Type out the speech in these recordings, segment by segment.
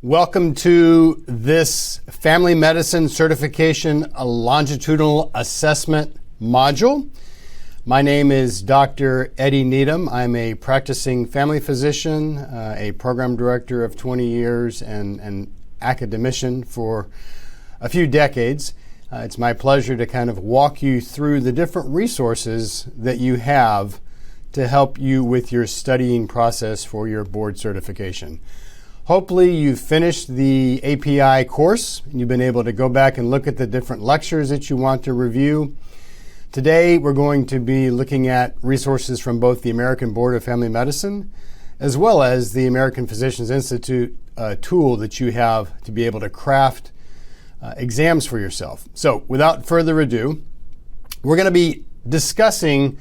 Welcome to this Family Medicine Certification Longitudinal Assessment module. My name is Dr. Eddie Needham. I'm a practicing family physician, a program director of 20 years, and an academician for a few decades. It's my pleasure to kind of walk you through the different resources that you have to help you with your studying process for your board certification. Hopefully you've finished the API course. You've been able to go back and look at the different lectures that you want to review. Today we're going to be looking at resources from both the American Board of Family Medicine as well as the American Physicians Institute tool that you have to be able to craft exams for yourself. So without further ado, we're going to be discussing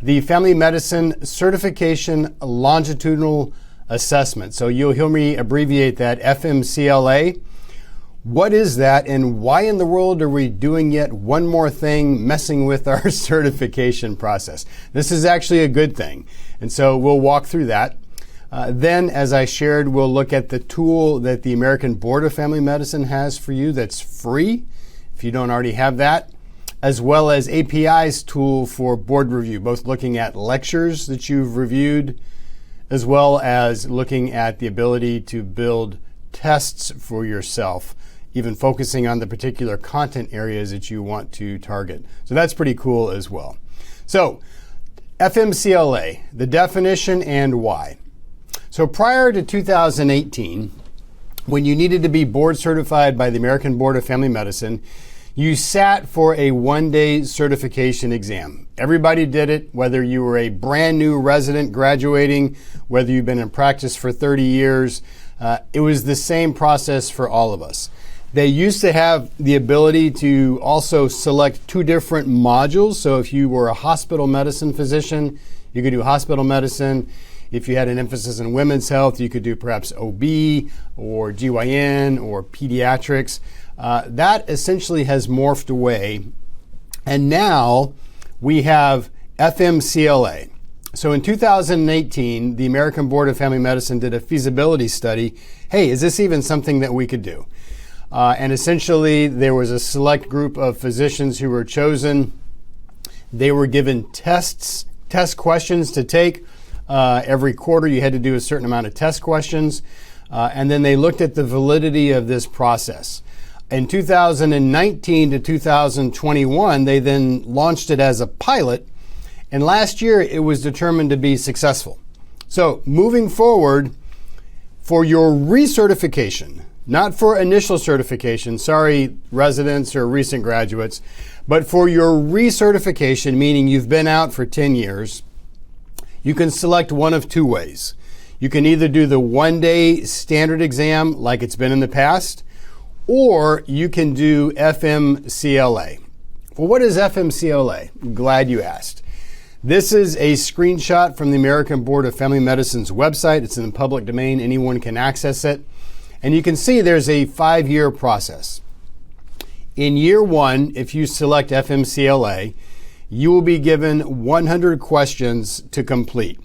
the Family Medicine Certification Longitudinal Assessment. So you'll hear me abbreviate that FMCLA. What is that, and why in the world are we doing yet one more thing messing with our certification process? This is actually a good thing, and so we'll walk through that. Then, as I shared, we'll look at the tool that the American Board of Family Medicine has for you that's free, if you don't already have that, as well as API's tool for board review, both looking at lectures that you've reviewed, as well as looking at the ability to build tests for yourself, even focusing on the particular content areas that you want to target. So that's pretty cool as well. So FMCLA, the definition and why. So prior to 2018, when you needed to be board certified by the American Board of Family Medicine, you sat for a one-day certification exam. Everybody did it, whether you were a brand new resident graduating, whether you've been in practice for 30 years. It was the same process for all of us. They used to have the ability to also select two different modules. So if you were a hospital medicine physician, you could do hospital medicine. If you had an emphasis in women's health, you could do perhaps OB or GYN or pediatrics. That essentially has morphed away. And now we have FMCLA. So in 2018, the American Board of Family Medicine did a feasibility study. Hey, is this even something that we could do? And essentially, there was a select group of physicians who were chosen. They were given test questions to take. Every quarter, you had to do a certain amount of test questions. And then they looked at the validity of this process. In 2019 to 2021, they then launched it as a pilot. And last year, it was determined to be successful. So moving forward, for your recertification, not for initial certification, sorry, residents or recent graduates, but for your recertification, meaning you've been out for 10 years, you can select one of two ways. You can either do the one-day standard exam like it's been in the past, or you can do FMCLA. Well, what is FMCLA? I'm glad you asked. This is a screenshot from the American Board of Family Medicine's website. It's in the public domain. Anyone can access it. And you can see there's a 5-year process. In year one, if you select FMCLA, you will be given 100 questions to complete.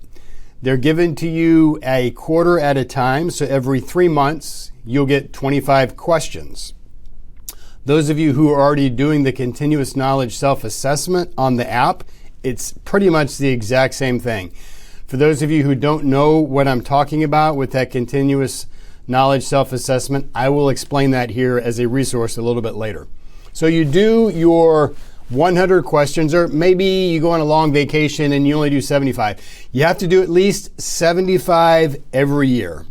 They're given to you a quarter at a time, so every 3 months, you'll get 25 questions. Those of you who are already doing the continuous knowledge self-assessment on the app, it's pretty much the exact same thing. For those of you who don't know what I'm talking about with that continuous knowledge self-assessment, I will explain that here as a resource a little bit later. So you do your 100 questions, or maybe you go on a long vacation and you only do 75. You have to do at least 75 every year.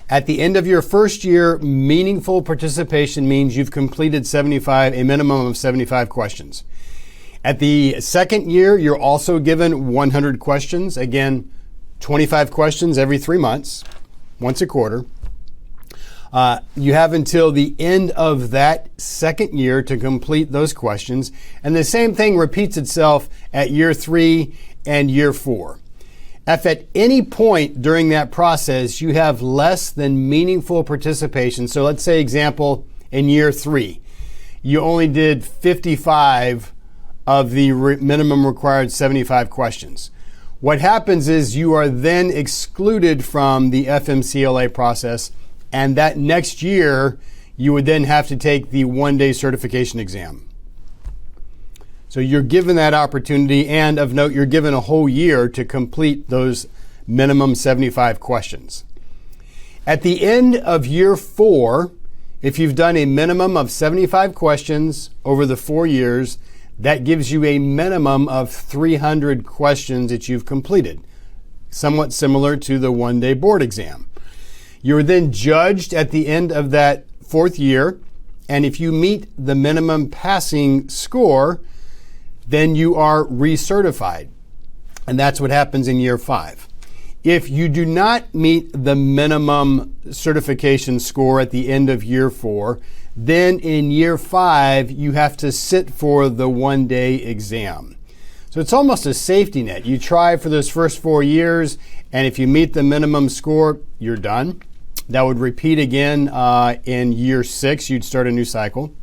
At the end of your first year, meaningful participation means you've completed a minimum of 75 questions. At the second year, you're also given 100 questions. Again, 25 questions every 3 months, once a quarter. You have until the end of that second year to complete those questions. And the same thing repeats itself at year 3 and year 4. If at any point during that process you have less than meaningful participation, so let's say example in year 3, you only did 55 of the minimum required 75 questions. What happens is you are then excluded from the FMCLA process And that next year, you would then have to take the one-day certification exam. So you're given that opportunity, and of note, you're given a whole year to complete those minimum 75 questions. At the end of year 4, if you've done a minimum of 75 questions over the 4 years, that gives you a minimum of 300 questions that you've completed, somewhat similar to the one-day board exam. You're then judged at the end of that 4th year, and if you meet the minimum passing score, then you are recertified. And that's what happens in year 5. If you do not meet the minimum certification score at the end of year 4, then in year 5, you have to sit for the one-day exam. So it's almost a safety net. You try for those first 4 years, and if you meet the minimum score, you're done. That would repeat again in year 6. You'd start a new cycle.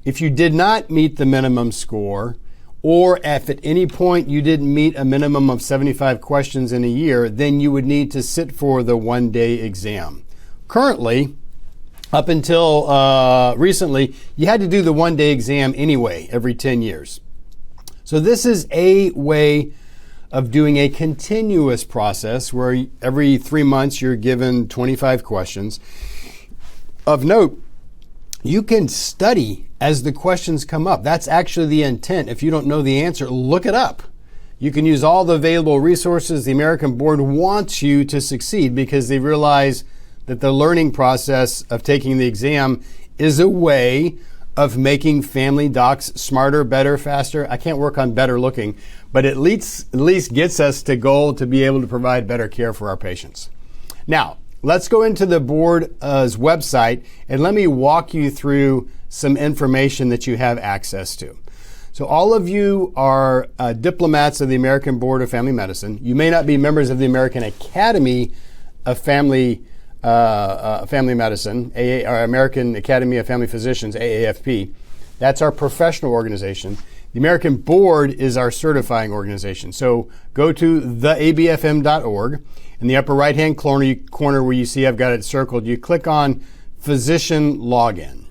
If you did not meet the minimum score, or if at any point you didn't meet a minimum of 75 questions in a year, then you would need to sit for the one-day exam. Currently, up until recently, you had to do the one-day exam anyway every 10 years. So this is a way of doing a continuous process where every 3 months you're given 25 questions. Of note, you can study as the questions come up. That's actually the intent. If you don't know the answer, look it up. You can use all the available resources. The American Board wants you to succeed because they realize that the learning process of taking the exam is a way of making family docs smarter, better, faster. I can't work on better looking, but at least gets us to goal to be able to provide better care for our patients. Now, let's go into the board's website and let me walk you through some information that you have access to. So all of you are diplomats of the American Board of Family Medicine. You may not be members of the American Academy of Family Medicine, or American Academy of Family Physicians, AAFP. That's our professional organization. The American Board is our certifying organization. So go to theabfm.org. In the upper right-hand corner where you see I've got it circled, you click on Physician Login.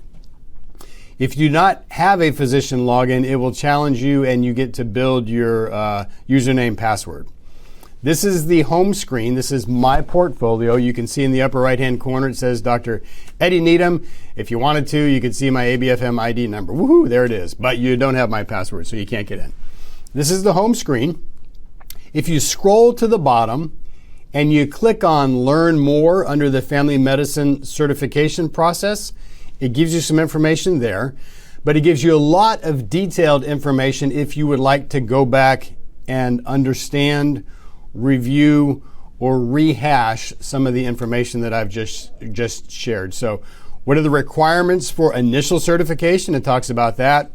If you do not have a physician login, it will challenge you and you get to build your username password. This is the home screen. This is my portfolio. You can see in the upper right-hand corner it says Dr. Eddie Needham. If you wanted to, you could see my ABFM ID number. Woohoo, there it is. But you don't have my password, so you can't get in. This is the home screen. If you scroll to the bottom and you click on Learn More under the Family Medicine certification process, it gives you some information there, but it gives you a lot of detailed information if you would like to go back and understand, review, or rehash some of the information that I've just shared. So what are the requirements for initial certification? It talks about that.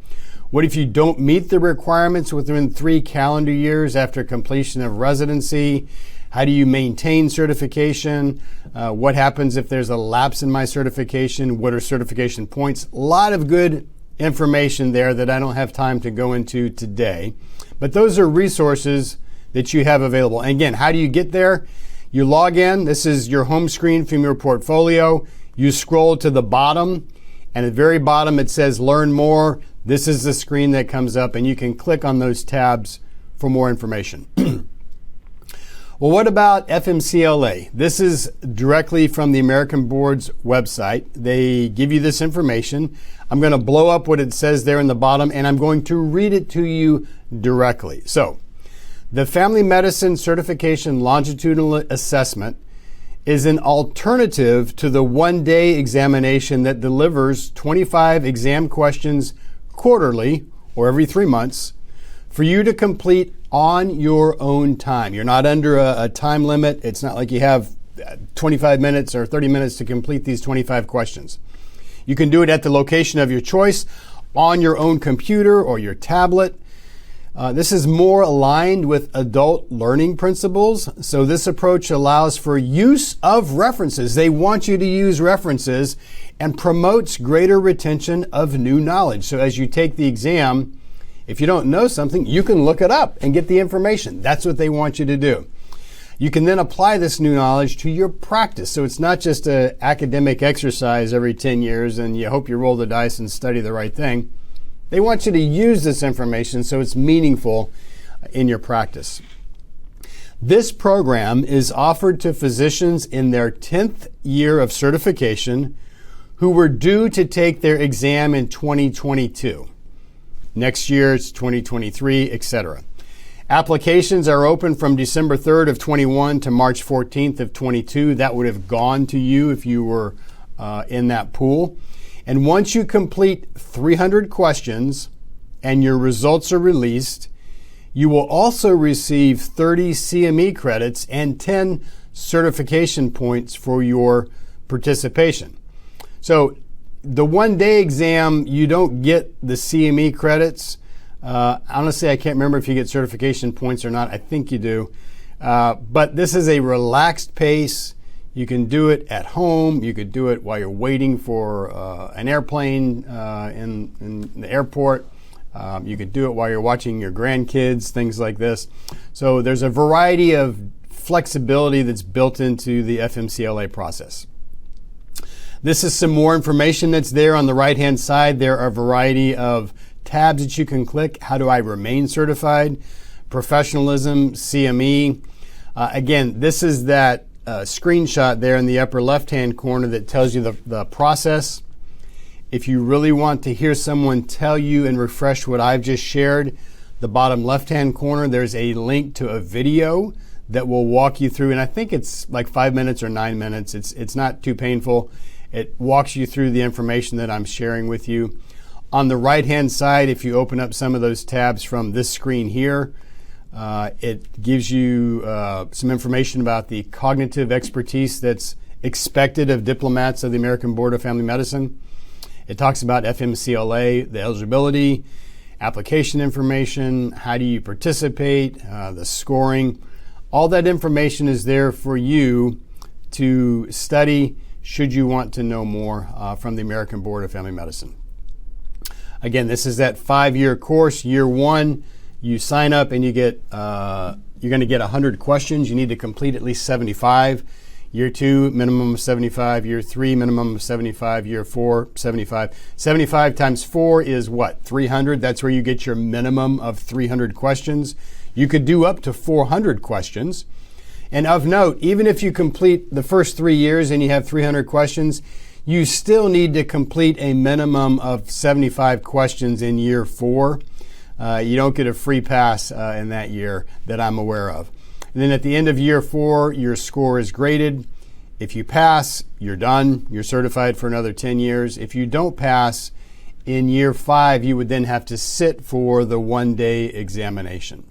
What if you don't meet the requirements within 3 calendar years after completion of residency? How do you maintain certification? What happens if there's a lapse in my certification? What are certification points? A lot of good information there that I don't have time to go into today. But those are resources that you have available. And again, how do you get there? You log in. This is your home screen from your portfolio. You scroll to the bottom, and at the very bottom it says Learn More. This is the screen that comes up, and you can click on those tabs for more information. Well, what about FMCLA? This is directly from the American Board's website. They give you this information. I'm going to blow up what it says there in the bottom, and I'm going to read it to you directly. So, the Family Medicine Certification Longitudinal Assessment is an alternative to the one-day examination that delivers 25 exam questions quarterly or every 3 months for you to complete on your own time. You're not under a time limit. It's not like you have 25 minutes or 30 minutes to complete these 25 questions. You can do it at the location of your choice, on your own computer or your tablet. This is more aligned with adult learning principles. So this approach allows for use of references. They want you to use references and promotes greater retention of new knowledge. So as you take the exam, if you don't know something, you can look it up and get the information. That's what they want you to do. You can then apply this new knowledge to your practice. So it's not just an academic exercise every 10 years and you hope you roll the dice and study the right thing. They want you to use this information so it's meaningful in your practice. This program is offered to physicians in their 10th year of certification who were due to take their exam in 2022. Next year it's 2023, etc. Applications are open from December 3rd of 21 to March 14th of 22. That would have gone to you if you were in that pool. And once you complete 300 questions and your results are released, you will also receive 30 CME credits and 10 certification points for your participation. So the one-day exam, you don't get the CME credits. Honestly, I can't remember if you get certification points or not. I think you do. But this is a relaxed pace. You can do it at home. You could do it while you're waiting for an airplane in the airport. You could do it while you're watching your grandkids, things like this. So there's a variety of flexibility that's built into the FMCLA process. This is some more information that's there on the right-hand side. There are a variety of tabs that you can click. How do I remain certified? Professionalism, CME. Again, this is that screenshot there in the upper left-hand corner that tells you the process. If you really want to hear someone tell you and refresh what I've just shared, the bottom left-hand corner, there's a link to a video that will walk you through, and I think it's like 5 minutes or 9 minutes. It's not too painful. It walks you through the information that I'm sharing with you. On the right-hand side, if you open up some of those tabs from this screen here, it gives you some information about the cognitive expertise that's expected of diplomats of the American Board of Family Medicine. It talks about FMCLA, the eligibility, application information, how do you participate, the scoring. All that information is there for you to study should you want to know more from the American Board of Family Medicine. Again, this is that 5-year course. Year 1, you sign up and you get you're going to get 100 questions. You need to complete at least 75. Year 2, minimum of 75. Year 3, minimum of 75. Year 4, 75. 75 times 4 is what? 300. That's where you get your minimum of 300 questions. You could do up to 400 questions. And of note, even if you complete the first 3 years and you have 300 questions, you still need to complete a minimum of 75 questions in year 4. You don't get a free pass in that year that I'm aware of. And then at the end of year 4, your score is graded. If you pass, you're done. You're certified for another 10 years. If you don't pass, in year 5, you would then have to sit for the one-day examination.